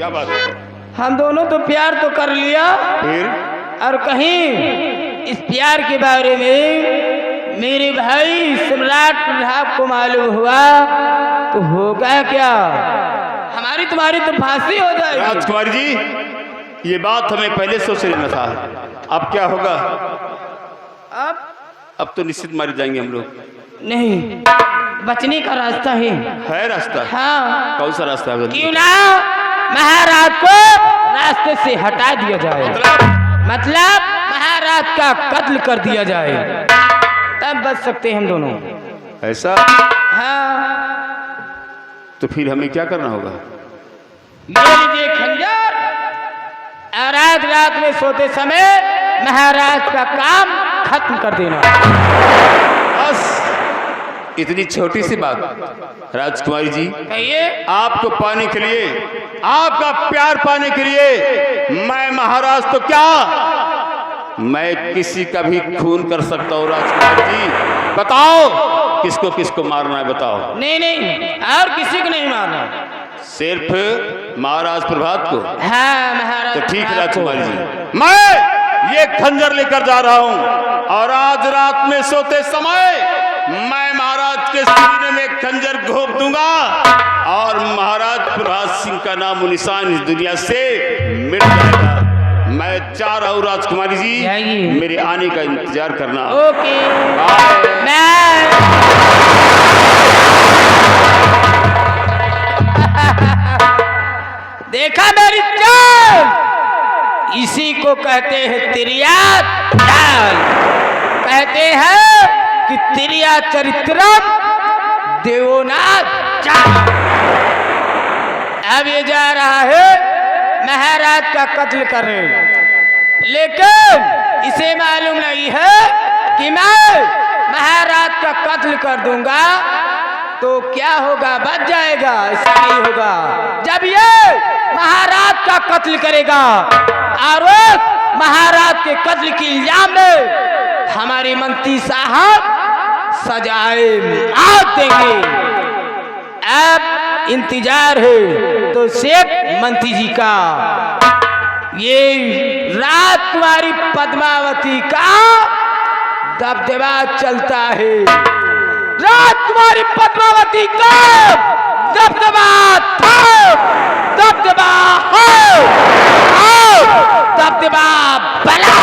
क्या बात है? हम दोनों तो प्यार तो कर लिया, फिर और कहीं इस प्यार के बारे में मेरे भाई सम्राट प्रताप को मालूम हुआ तो होगा क्या? हमारी तुम्हारी तो फांसी हो जाएगी। राजकुमारी जी, ये बात हमें पहले सोच लेना था। अब क्या होगा? अब तो निश्चित मारे जाएंगे हम लोग। नहीं, बचने का रास्ता है रास्ता? हाँ। कौन सा रास्ता है? क्यों ना महाराज को रास्ते से हटा दिया जाए, मतलब महाराज का कत्ल कर दिया जाए, तब बच सकते हैं हम दोनों। ऐसा? हाँ। तो फिर हमें क्या करना होगा? ले लीजिए खंजर, और आज रात में सोते समय महाराज का काम खत्म कर देना। बस इतनी छोटी सी बात। राजकुमारी जी, कहिए। आपको पाने के लिए, आपका प्यार पाने के लिए मैं महाराज तो क्या, मैं किसी का भी खून कर सकता हूँ। राजकुमारी जी बताओ, किसको किसको मारना है बताओ। नहीं नहीं, और किसी को नहीं मारना, सिर्फ महाराज प्रभात को। हाँ महाराज। तो ठीक है राजकुमारी जी, मैं ये खंजर लेकर जा रहा हूँ, और आज रात में सोते समय मैं महाराज के सीने में खंजर घोंप दूंगा, और महाराज प्रभात सिंह का नाम और निशान इस दुनिया से मिट जाएगा। मैं जा रहा हूँ राजकुमारी जी, मेरे आने का इंतजार करना। ओके। देखा मेरी चाल, इसी को कहते हैं तिरिया चाल। कहते हैं कि तिरिया चरित्रम देवोनाथ चाल। अब ये जा रहा है महाराज का कत्ल करने, लेकिन इसे मालूम नहीं है कि मैं महाराज का कत्ल कर दूंगा तो क्या होगा, बच जाएगा। ऐसा नहीं होगा। जब ये महाराज का कत्ल करेगा और महाराज के कत्ल के इल्जाम में हमारे मंत्री साहब सजाए मौत देंगे। अब इंतजार है तो शेख मंत्री जी का, ये राजकुमारी पद्मावती का दबदबा चलता है। राजकुमारी पद्मावती का दबदबा था, दबदबा हो, दबदबा बना।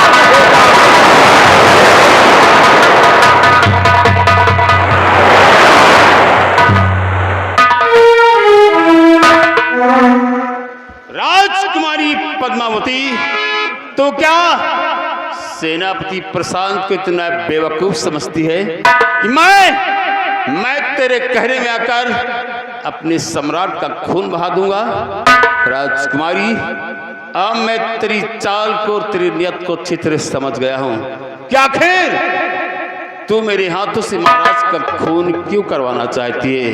राजकुमारी पद्मावती तो क्या सेनापति प्रशांत को इतना बेवकूफ समझती है कि मैं तेरे कहने में आकर अपने सम्राट का खून बहा दूंगा? राजकुमारी, अब मैं तेरी चाल को, तेरी नियत को अच्छी तरह समझ गया हूं कि आखिर तू मेरे हाथों से महाराज का खून क्यों करवाना चाहती है।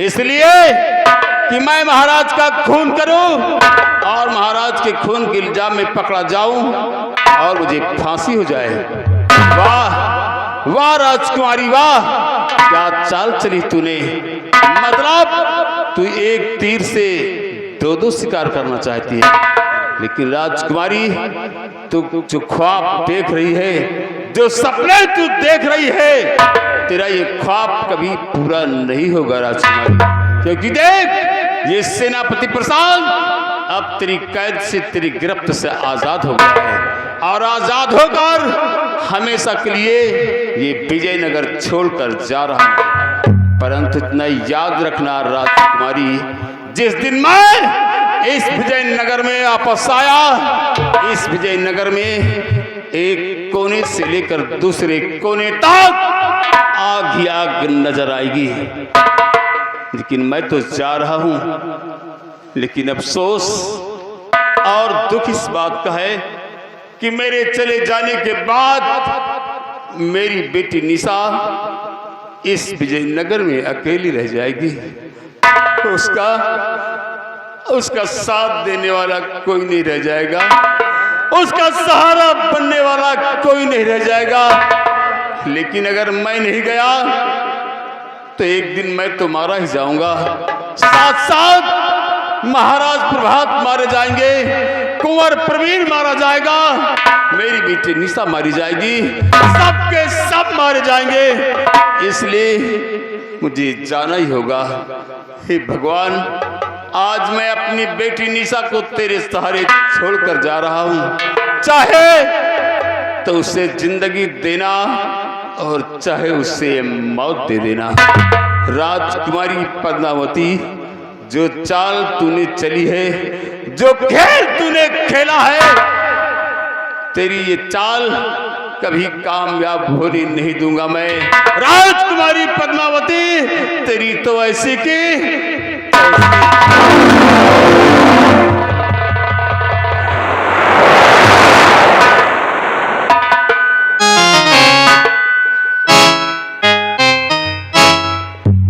इसलिए कि मैं महाराज का खून करूं और महाराज के खून के इल्जाम में पकड़ा जाऊं और मुझे फांसी हो जाए। वाह वाह राजकुमारी वाह, क्या चाल चली तूने। मतलब तू एक तीर से दो शिकार करना चाहती है। लेकिन राजकुमारी, तू जो ख्वाब देख रही है, जो सपने तू देख रही है, तेरा ये ख्वाब कभी पूरा नहीं होगा राजकुमारी। क्योंकि देख, ये सेनापति प्रशांत अब तेरी कैद से, तेरी गिरफ्त से आजाद हो गया है, और आजाद होकर हमेशा के लिए ये विजयनगर छोड़कर जा रहा है। परंतु इतना याद रखना राजकुमारी, जिस दिन मैं इस विजयनगर में वापस आया, इस विजयनगर में एक कोने से लेकर दूसरे कोने तक आग ही आग नजर आएगी। लेकिन मैं तो जा रहा हूं, लेकिन अफसोस और दुख इस बात का है कि मेरे चले जाने के बाद मेरी बेटी निशा इस विजयनगर में अकेली रह जाएगी। उसका साथ देने वाला कोई नहीं रह जाएगा, उसका सहारा बनने वाला कोई नहीं रह जाएगा। लेकिन अगर मैं नहीं गया तो एक दिन मैं तो मारा ही जाऊंगा, साथ साथ महाराज प्रभात मारे जाएंगे, कुंवर प्रवीण मारा जाएगा, मेरी बेटी निशा मारी जाएगी, सबके सब मारे जाएंगे। इसलिए मुझे जाना ही होगा। हे भगवान, आज मैं अपनी बेटी निशा को तेरे सहारे छोड़कर जा रहा हूँ। चाहे तो उसे जिंदगी देना और चाहे उसे मौत दे देना। राजकुमारी पद्मावती, जो चाल तूने चली है, जो खेल तूने खेला है, तेरी ये चाल कभी कामयाब होने नहीं दूंगा मैं। राजकुमारी पद्मावती, तेरी तो ऐसी की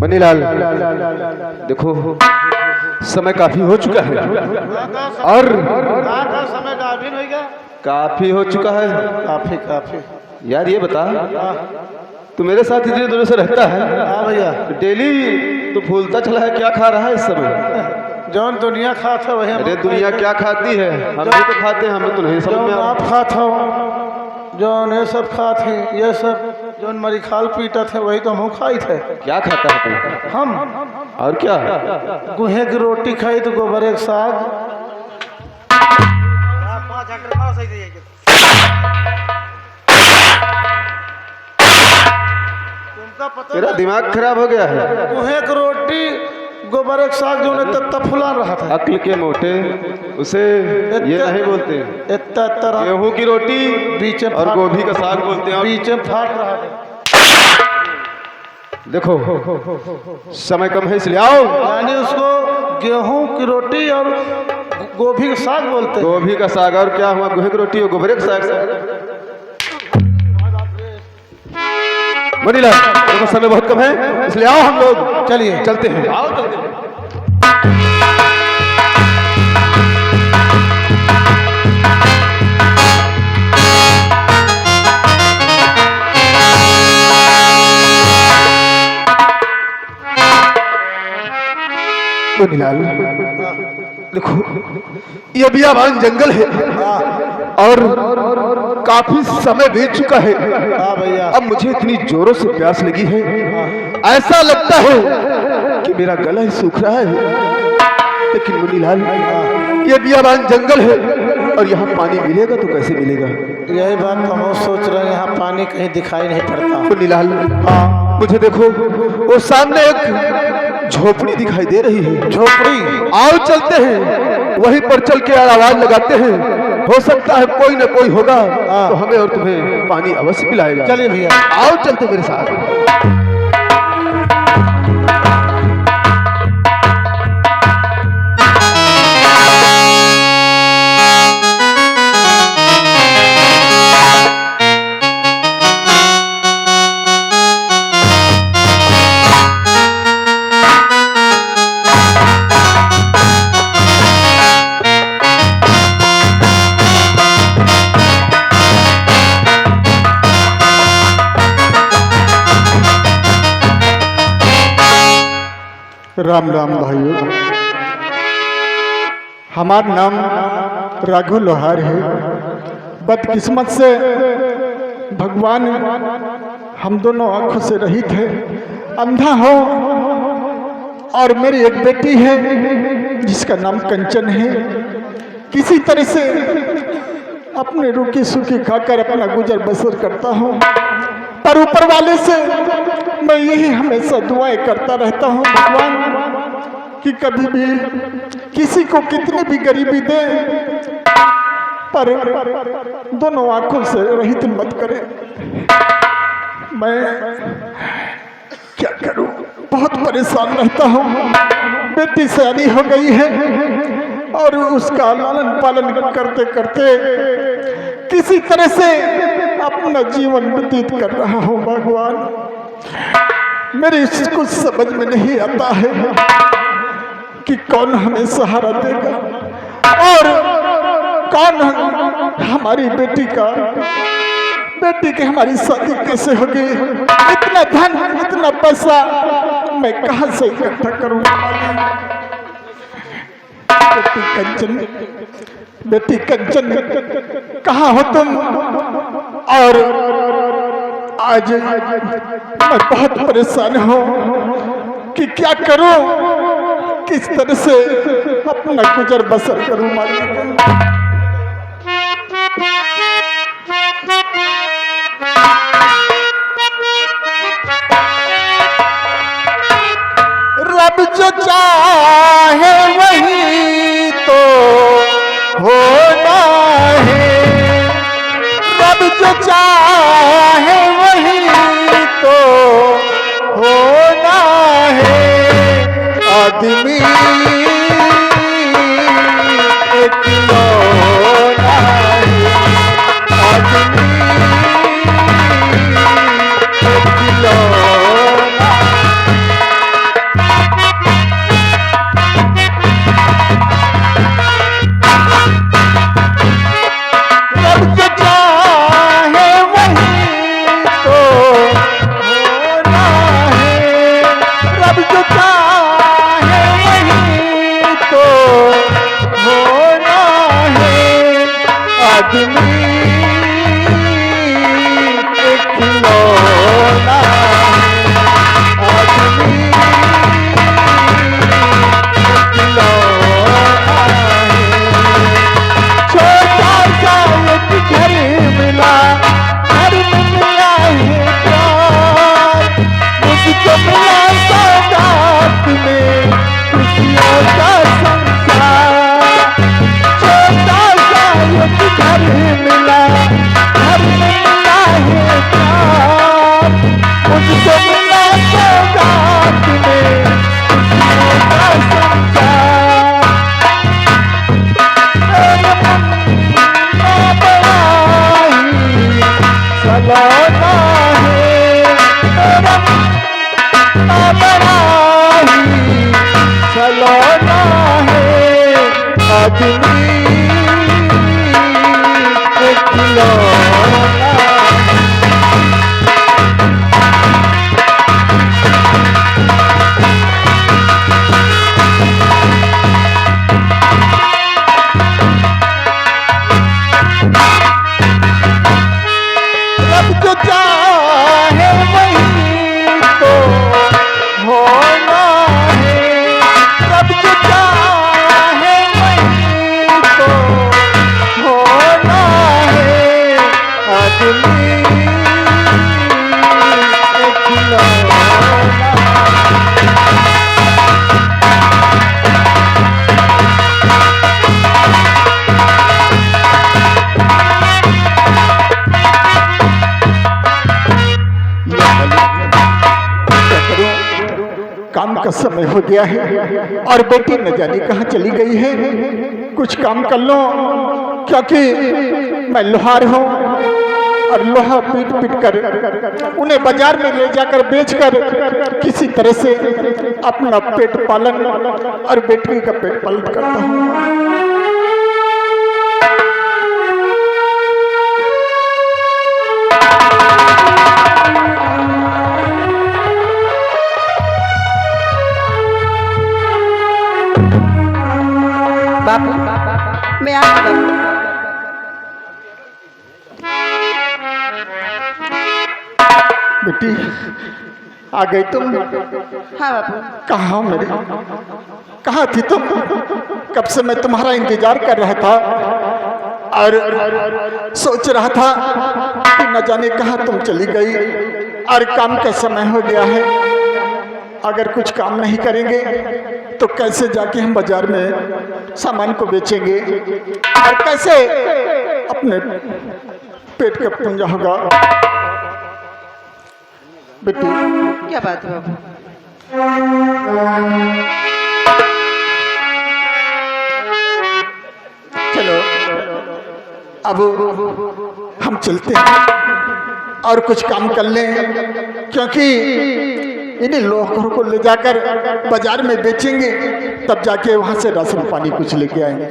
बनीलाल, देखो समय काफी हो चुका है और समय काफी हो चुका है। काफी काफी यार ये बता, तू मेरे साथ इतने दिनों से रहता है, हाँ भैया, डेली तो फूलता चला है, क्या खा रहा है इस समय? जौन दुनिया खात है वही अरे दुनिया क्या खाती है, हम भी तो खाते हैं, हमें तो नहीं समझ में आप खात हो, जौन ये सब खात है, ये सब जौन मरी खाल पीटत है वही तो हम खाई थे। क्या खाता है तू? हम और क्या? गुहे की रोटी खाई तो गोबर एक साग। तेरा दिमाग खराब हो गया है। गुहे की रोटी गोबर एक साग जो तत्ता फुला रहा था। अक्ल के मोटे उसे ये नहीं बोलते, इतना गेहूं की रोटी बीच में और गोभी का साग बोलते हैं। बीच में फाट रहा था। देखो समय कम है इसलिए आओ। यानी उसको गेहूं की रोटी और गोभी का साग बोलते हैं। गोभी का साग और क्या हुआ? गोभी की रोटी और गोबर का साग। मनीला, देखो समय बहुत कम है इसलिए आओ हम लोग चलिए चलते हैं। आओ चलते हैं। मनीलाल, देखो ये बियाबान जंगल है और काफी समय बीत चुका है। हाँ भैया, अब मुझे इतनी जोरों से प्यास लगी है, ऐसा लगता है कि मेरा गला ही सूख रहा है। लेकिन मुनीलाल, ये बियाबान जंगल है और यहाँ पानी मिलेगा तो कैसे मिलेगा? यही बात हम सोच रहे हैं, यहाँ पानी कहीं दिखाई नहीं पड़ता। मुनीलाल, हाँ मुझे देखो वो सामने एक झोपड़ी दिखाई दे रही है। झोपड़ी? आओ चलते हैं, वहीं पर चल के आवाज लगाते हैं, हो सकता है कोई न कोई होगा तो हमें और तुम्हें पानी अवश्य पिलाएगा। चलिए भैया, आओ चलते मेरे साथ। राम राम भाइयों, हमारा नाम राघव लोहार है। बदकिस्मत से भगवान हम दोनों आंखों से रहित है, अंधा हो, और मेरी एक बेटी है जिसका नाम कंचन है। किसी तरह से अपने रूखी सूखी खाकर अपना गुजर बसर करता हूँ, पर ऊपर वाले से मैं यही हमेशा दुआएं करता रहता हूँ भगवान कि कभी भी किसी को कितनी भी गरीबी दे, पर दोनों आंखों से रहित मत करे। मैं क्या करूं, बहुत परेशान रहता हूँ। बेटी सयानी हो गई है और उसका लालन पालन करते करते किसी तरह से अपना जीवन व्यतीत कर रहा हूँ भगवान। मेरे कुछ समझ में नहीं आता है कि कौन हमें सहारा देगा और कौन हमारी बेटी की हमारी शादी कैसे होगी। इतना धन, इतना पैसा मैं कहां से इकट्ठा करूंगा। बेटी कंचन, कहाँ हो तुम? और आज मैं बहुत परेशान हूँ कि क्या करूँ, किस तरह से अपना गुजर बसर करूँ मालिक। रब जो चाहे वही तो होना है, रब जो चाहे वही तो होना है। आदमी एक लौना है, आदमी एक लौना। काम का समय हो गया है और बेटी न जाने कहाँ चली गई है। कुछ काम कर लो, क्योंकि मैं लोहार हूँ और लोहा पीट पीट कर उन्हें बाजार में ले जाकर बेचकर किसी तरह से अपना पेट पालन और बेटी का पेट पालन करता हूँ। बापू, मैं आ गई बापू। बेटी आ गई तुम? हाँ बापू। कहाँ हो मेरी? कहाँ थी तुम? कब से मैं तुम्हारा इंतजार कर रहा था और सोच रहा था कि न जाने कहाँ तुम चली गई। और काम का समय हो गया है, अगर कुछ काम नहीं करेंगे तो कैसे जाके हम बाजार में सामान को बेचेंगे और कैसे अपने पेट का पूंजा होगा। बेटी क्या बात है बाबू? चलो अब हम चलते हैं और कुछ काम कर लें, क्योंकि इन्हीं लोगों को ले जाकर बाजार में बेचेंगे, तब जाके वहां से राशन पानी कुछ लेके आएंगे।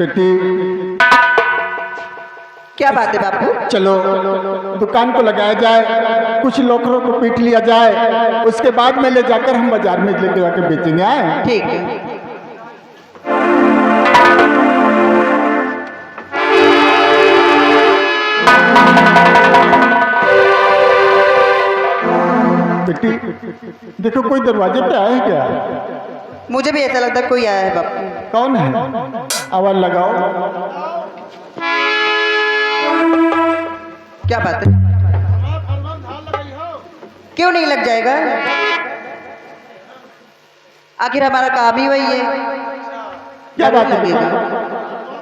बेटी क्या बात है बापू? चलो दुकान को लगाया जाए, कुछ लोकरों को पीट लिया जाए, उसके बाद में ले जाकर हम बाजार में लेके जाकर बेचेंगे। आए ठीक है। बेटी देखो कोई दरवाजे पे आया है क्या? मुझे भी ऐसा लगता है कोई आया है बापू। कौन है? आवाज लगाओ। क्या बात है? क्यों नहीं लग जाएगा? आखिर हमारा काम ही वही है। क्या बात है? लगेगा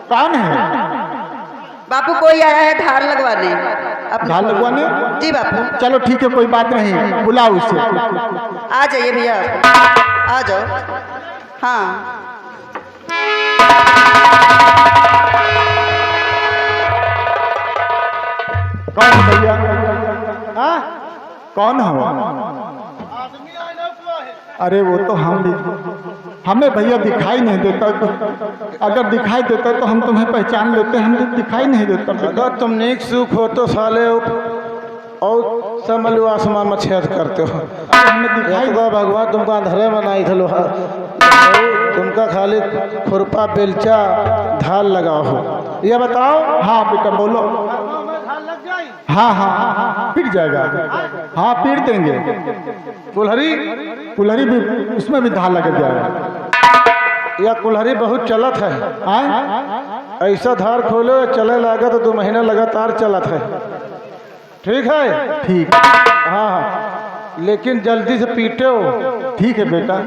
कौन है? बापू कोई आया है धार लगवाने। धार लगवाने? जी बापू। चलो ठीक है, कोई बात नहीं, बुलाओ उसे। आ जाइए भैया, आ जाओ। हाँ कौन है भैया? हाँ कौन हो? अरे वो तो हमें भैया दिखाई नहीं देता। अगर दिखाई देता तो हम तुम्हें पहचान लेते, हमें दिखाई नहीं देता। अगर तुम नीक सुख हो तो साले और समलु आसमान में छेद करते हो। हमें दिखाई तो भगवान तुमको अंधेरे में नहीं थलो, तुमका खाली खुरपा बेलचा धार लगाओ हो। ये बताओ। हाँ बेटा बोलो। हाँ हाँ पीट जाएगा। हाँ पीट देंगे। कुल्हरी कुल्हरी भी, उसमें भी धार लग जाएगा। या कुल्हरी बहुत चलत है। आए? ऐसा धार खोलो चले लगा तो 2 महीना लगातार चलत है। ठीक है? ठीक। हाँ लेकिन जल्दी से पीटे हो। ठीक है बेटा,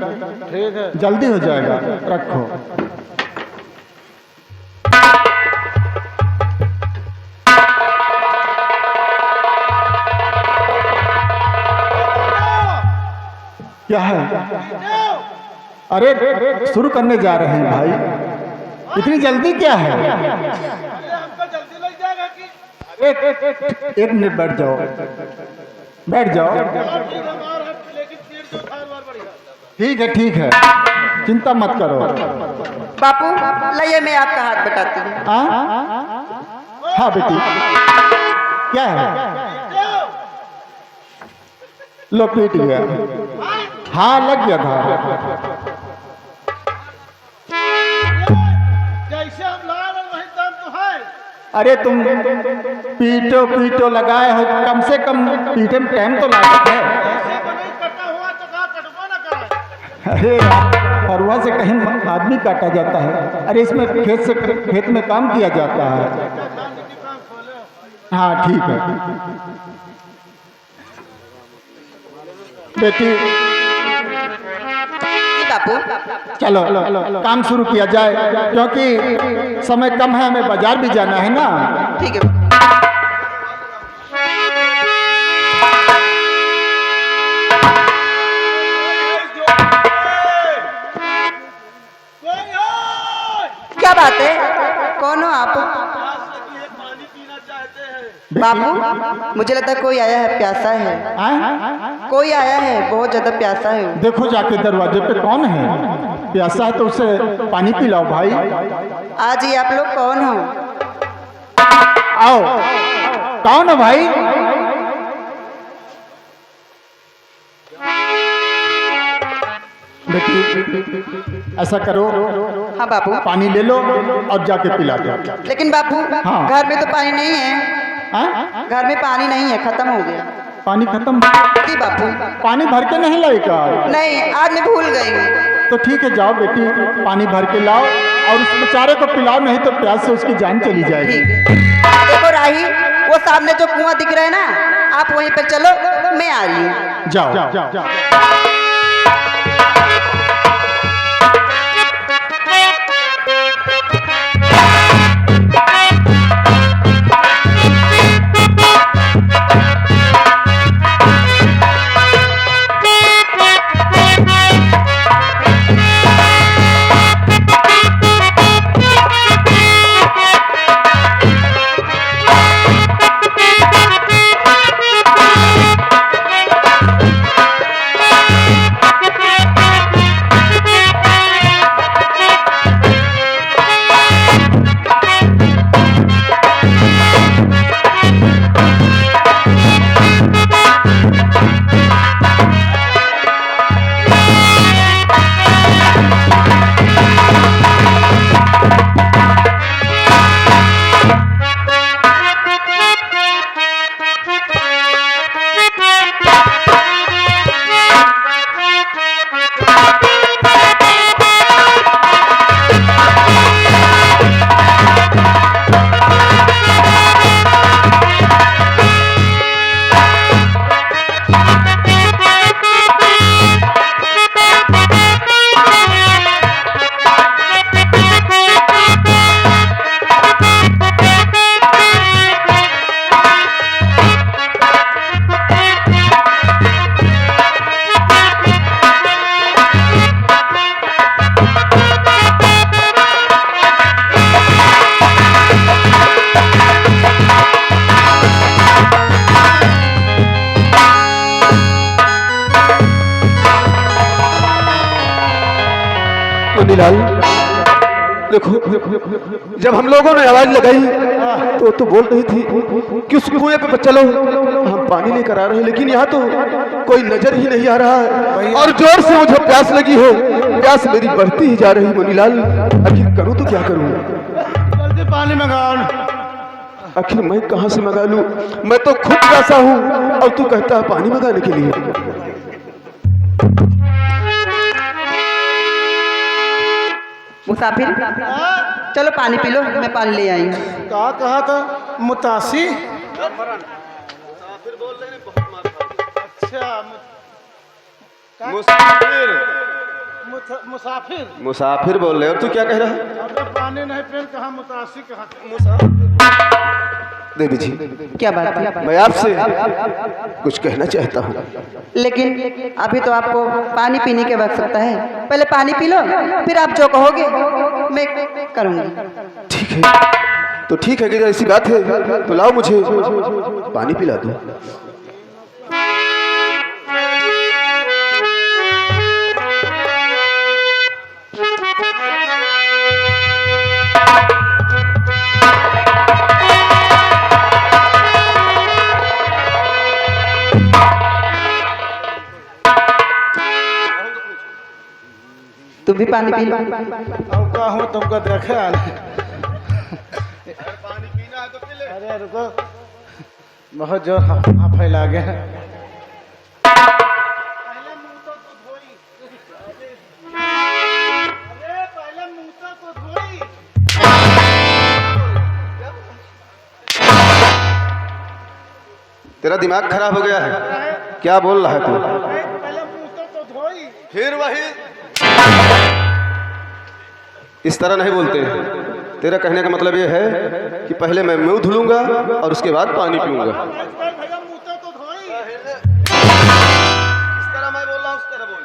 ठीक है। जल्दी हो जाएगा, रखो। क्या है? अरे शुरू करने जा रहे हैं भाई, इतनी जल्दी क्या है? एक मिनट बैठ जाओ, बैठ जाओ। ठीक है, चिंता मत करो। बापू लाइए मैं आपका हाथ बटाती हूँ। हाँ बेटी, क्या है? लो पीट गया। हाँ लग गया था। जैसे हम लाए वही दाम तो है। अरे तुम पीटो लगाए हो, कम से कम पीटे में टाइम तो लागत है। कटा हुआ तो कहा कटवा ना करे। अरे फरुआ से कहीं आदमी काटा जाता है। अरे इसमें खेत में काम किया जाता है। हाँ ठीक है बेटी, बापू चलो काम शुरू किया जाए, क्योंकि समय कम है, हमें बाजार भी जाना है ना। ठीक है। क्या बात है? कौन हो आप? बापू मुझे लगता है कोई आया है, प्यासा है। कोई आया है, बहुत ज्यादा प्यासा है। देखो जाके दरवाजे पे कौन है? प्यासा है तो उसे पानी पिलाओ भाई। आज ही आप लोग कौन हो? आओ, कौन हो भाई? बेटी ऐसा करो, हाँ बापू। पानी ले लो और जाके पिला दो। लेकिन बापू हाँ। घर में तो पानी नहीं है। हाँ? घर में पानी नहीं है, खत्म हो गया। पानी खत्म? जी बापू। पानी भर के नहीं लाएगा? नहीं, आज मैं भूल गई। तो ठीक है, जाओ बेटी पानी भर के लाओ और उस बेचारे को पिलाओ, नहीं तो प्यास से उसकी जान चली जाएगी। ठीक है। देखो राही, वो सामने जो कुआं दिख रहा है ना, आप वहीं पर चलो, मैं आ रही हूँ। जाओ। मनीलाल, देखो जब हम लोगों ने आवाज लगाई तो बोल रही थी कि उस कुएं पे चलो, हम पानी लेकर आ रहे हैं, लेकिन यहाँ तो कोई नजर ही नहीं आ रहा है और जोर से मुझे प्यास लगी है, प्यास मेरी बढ़ती ही जा रही है। मनीलाल, आखिर करूँ तो क्या करूँ? जल्दी पानी मंगाओ। आखिर मैं कहाँ से मंगा लूँ? मैं तो खुद प्यासा हूँ और तू कहता है पानी मंगाने के लिए। मुसाफिर, चलो पानी पी लो, मैं पानी ले आई हूँ। कहा था मुतासी? अच्छा, मुसाफिर मुसाफिर बोल रहे हो? तू क्या कह रहा है? अबे पानी नहीं पीन, कहा मुतासी कहा। देवी जी, क्या बात है? मैं आपसे कुछ कहना चाहता हूँ, लेकिन अभी तो आपको पानी पीने की आवश्यकता है, पहले पानी पी लो, फिर आप जो कहोगे मैं करूँगी। ठीक है तो ठीक है, कि ऐसी बात है तो लाओ मुझे पानी पिला दो। तुम भी पानी पी लो। अब का हूँ तुमको देखे आने। पानी पीना है तो पी ले। अरे रुको, बहुत जोर हाँ फैला गया। पहले मुंह तो धोई। अरे पहले मुंह तो धोई। तेरा दिमाग खराब हो गया है? क्या बोल रहा है तू? पहले मुंह तो धोई। फिर वही इस तरह नहीं बोलते। तेरा कहने का मतलब ये है कि पहले मैं मुंह धुलूंगा और उसके बाद पानी पीऊंगा। भैया मुंह तो धोई। इस तरह मैं बोल रहा हूँ, उस तरह बोल।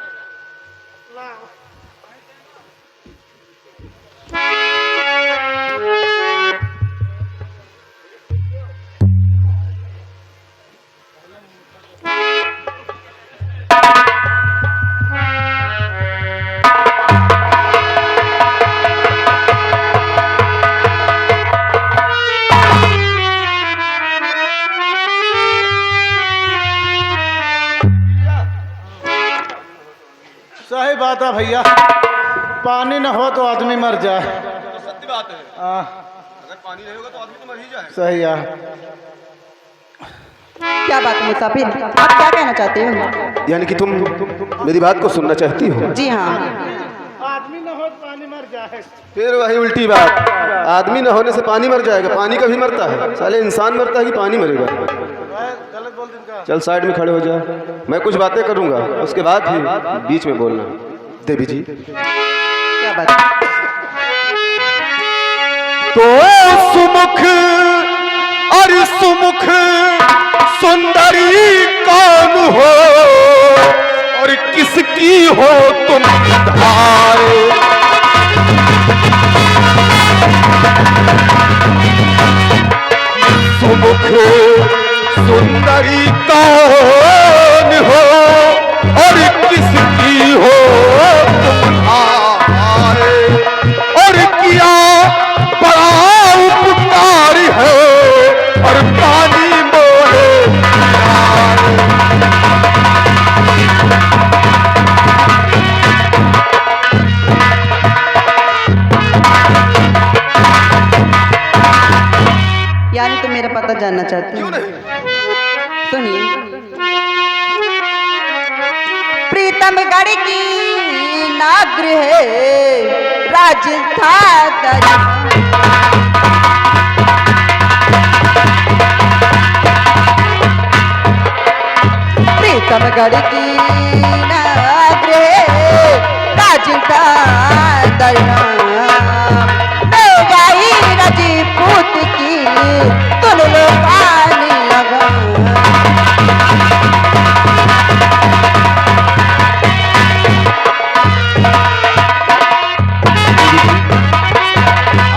सही बात है भैया, पानी न हो तो आदमी मर जाए। तो सत्य बात है, अगर पानी नहीं होगा तो आदमी तो मर ही जाए। सही है। क्या बात है मुसाफिर, आप क्या कहना चाहते हो? यानी कि तुम मेरी बात को सुनना चाहती हो? जी हाँ। आदमी न हो तो पानी मर जाए। फिर वही उल्टी बात, आदमी न होने से पानी मर जाएगा? पानी कभी मरता है? साले इंसान मरता है कि पानी मरेगा? गलत बोल दिन। चल साइड में खड़े हो जा, मैं कुछ बातें करूंगा, उसके बाद ही बीच में बोलना। देवी जी, क्या बात है? तो सुमुख और सुमुख सुंदरी कौन हो और किसकी हो तुम धार? सुमुख सुंदरी कौन हो और किसकी हो तुम धार? और किया बड़ा उपकार है और पानी मोहे प्यार। चाहती हूँ। सुनिए। प्रीतमगढ़ की नागृह राजस्थान प्रीतमगढ़ की नागृह राजस्थान मेरी रजपूत की तुल लो पानी लगा।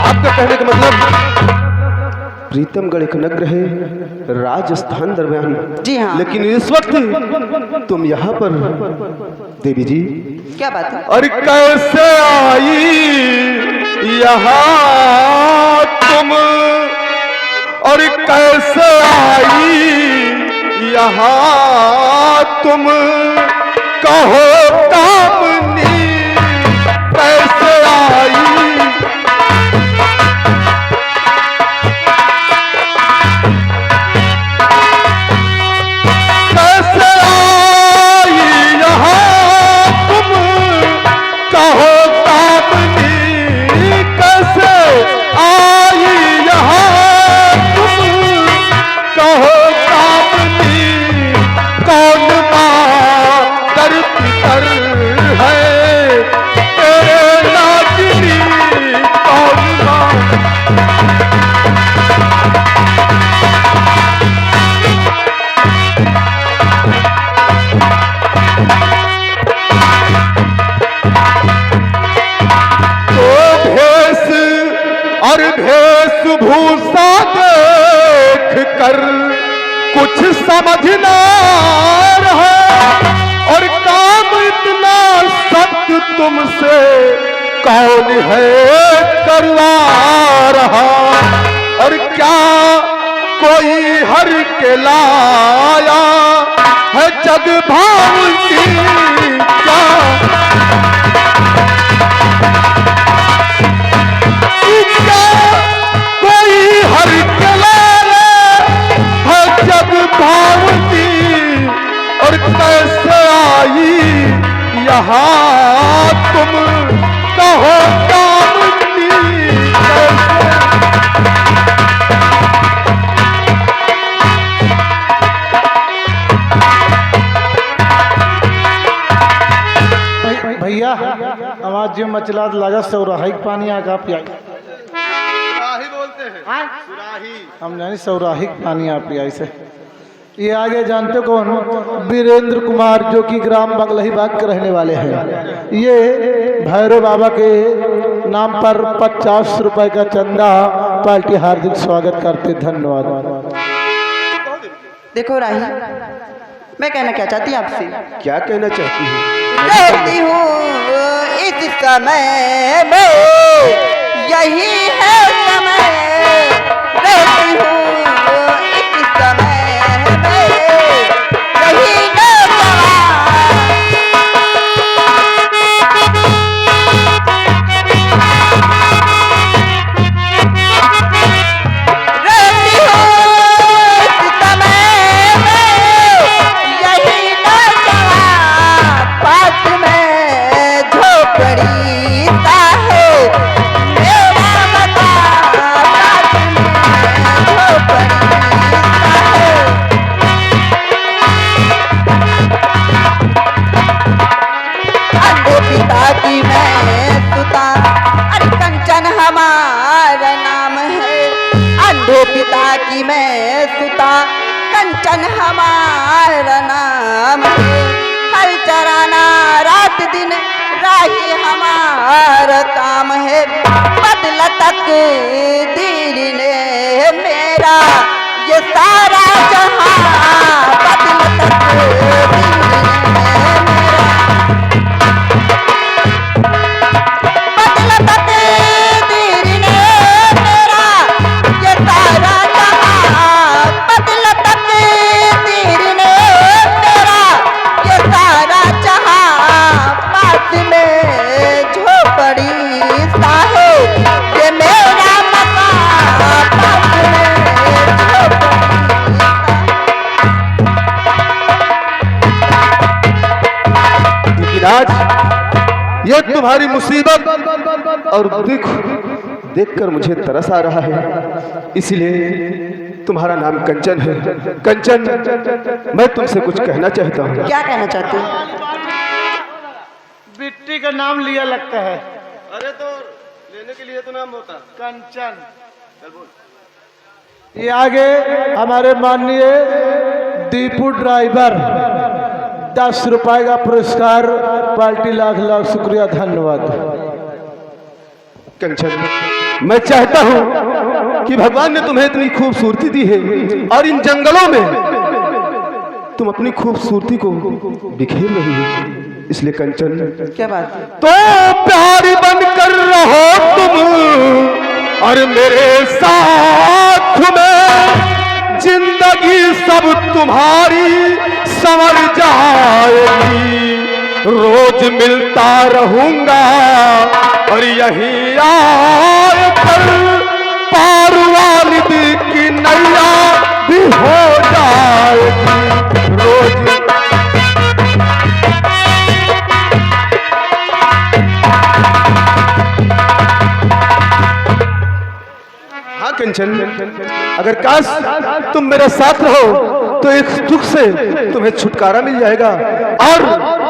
आपका कहने का मतलब प्रीतमगढ़ एक नगर है राजस्थान दरमियान। जी हाँ। लेकिन इस वक्त तुम यहाँ पर देवी जी क्या बात है? और कैसे आई यहाँ तुम और कैसे आई यहाँ तुम कहो कामनी कैसे आई कैसे आई यहाँ तुम कहो कामनी कैसे आई यहाँ तुम कहो कामनी कौन मातर पितर है तेरे नागिनी कौन माँ और वेशभूषा देख कर कुछ समझना रहा और काम इतना सख्त तुमसे कौन है करवा रहा और क्या कोई हर के लाया है जग भाव की क्या कोई हर के लाया है जग भावती और कैसे आई यहाँ तुम कहो कामनी भैया आवाज जो मचलात लागत से राही पानी आगा पियाई हम जानी सौराही पानी आप पियाई से। ये आगे जानते कौन? वीरेंद्र कुमार जो कि ग्राम बगलही बाग के रहने वाले हैं। ये भैरव बाबा के नाम पर 50 रुपए का चंदा पार्टी हार्दिक स्वागत करते। धन्यवाद। देखो राही, मैं कहना क्या चाहती हूँ आपसे? क्या कहना चाहती हूँ? कहती हूँ इस समय में यही है समय रहती हूँ इस समय में यही पिता की मैं सुता कंचन हमारा नाम है। हल चराना रात दिन राही हमारा काम है। बदला तक दीर ने मेरा ये सारा जहां बदला तक लेकिन आज ये तुम्हारी मुसीबत और दुख देखकर मुझे तरस आ रहा है, इसलिए तुम्हारा नाम कंचन है। कंचन, मैं तुमसे कुछ कहना चाहता हूँ। क्या कहना चाहते हैं? बिट्टी का नाम लिया लगता है। अरे तो लेने के लिए तो नाम होता। कंचन। ये आगे हमारे माननीय दीपू ड्राइवर 10 रुपए का पुरस्कार, पार्टी लाख लाख शुक्रिया, धन्यवाद। कंचन, मैं चाहता हूं कि भगवान ने तुम्हें इतनी खूबसूरती दी है और इन जंगलों में तुम अपनी खूबसूरती को बिखेर रही हो, इसलिए कंचन क्या बात है? तो प्यारी बनकर रहो तुम और मेरे साथ में जिंदगी सब तुम्हारी संवर जाएगी। रोज मिलता रहूंगा और यही आकर पार वालिद की नैया भी हो जाएगी। रोज कंचन, अगर काश तुम मेरे साथ रहो तो इस दुख से तुम्हें छुटकारा मिल जाएगा और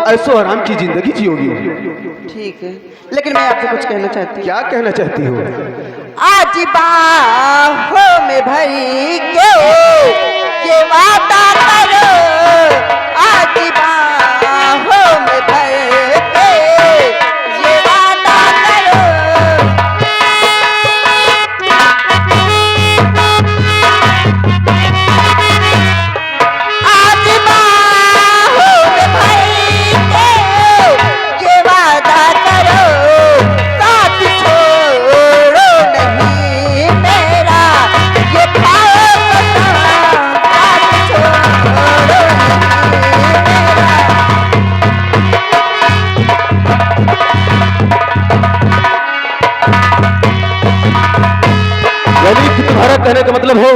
ऐसो आराम की जिंदगी जियोगी। ठीक है, लेकिन मैं आपसे कुछ कहना चाहती हूँ। क्या कहना चाहती हो? आज बाहों में भरी के ये वादा करो, आज बाहों में भर के ये वादा करो। आज बाहों में भर के ये वादा करो, साथ छोड़ो नहीं मेरा ये ख्वाब, साथ छोड़ो यानी कि तुम्हारा कहने का मतलब है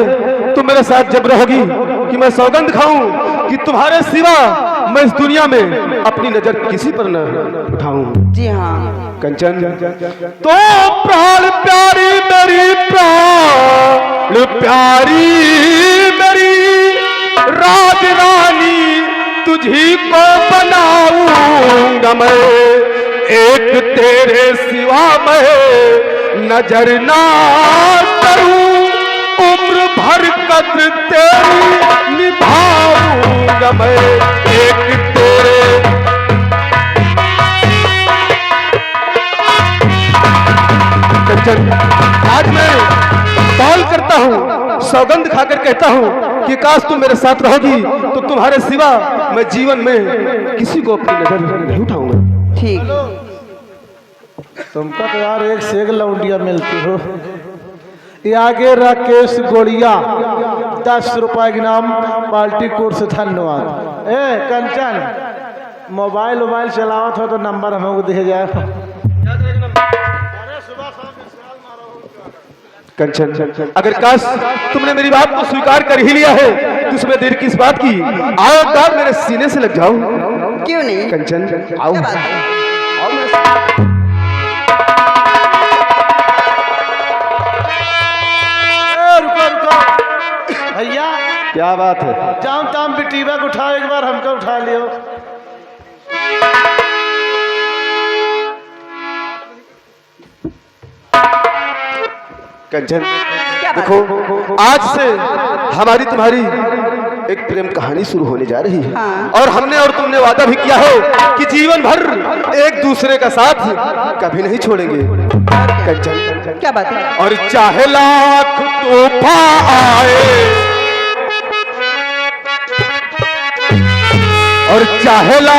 तुम मेरे साथ जब रहोगी कि मैं सौगंध खाऊं कि तुम्हारे सिवा मैं इस दुनिया में अपनी नजर किसी पर न उठाऊं। जी हाँ। कंचन, तो प्राण प्यारी मेरी, प्राण प्यारी मेरी राज रानी, तुझी को बनाऊंगा मैं, एक तेरे सिवा मैं नजर ना करूं, उम्र भर कद्र तेरी निभाऊंगा मैं, एक तेरे। कंचन, आज मैं कॉल करता हूँ, सौगंध खाकर कहता हूँ कि काश तुम मेरे साथ रहोगी तो तुम्हारे सिवा मैं जीवन में किसी को अपनी नजर नहीं उठाऊंगा। ठीक। तुमका तो यार एक से एक लौंडिया मिलती हो। ये आगे राकेश गोड़िया 10 रुपए के नाम, पार्टी कोर्स, धन्यवाद। ए कंचन, मोबाइल चलावत हो तो नंबर हमको दिया जाए। कंचन, अगर काश तुमने मेरी बात को स्वीकार कर ही लिया है तो इसमें देर किस बात की? आओ बात मेरे सीने से लग जाओ। क्यों नहीं? कंचन, आओ क्या बात है? आओ मेरे साथ। रुको रुको भैया, क्या बात है? जाओ ताम बिटीबा को उठाओ, एक बार हमको उठा लियो। कंचन, क्या बात देखो आज से हमारी तुम्हारी एक प्रेम कहानी शुरू होने जा रही है। हाँ। और हमने और तुमने वादा भी किया है कि जीवन भर एक दूसरे का साथ कभी नहीं छोड़ेंगे। कंचन, क्या बात है? और चाहे लाख तूफा आए और चाहे लाख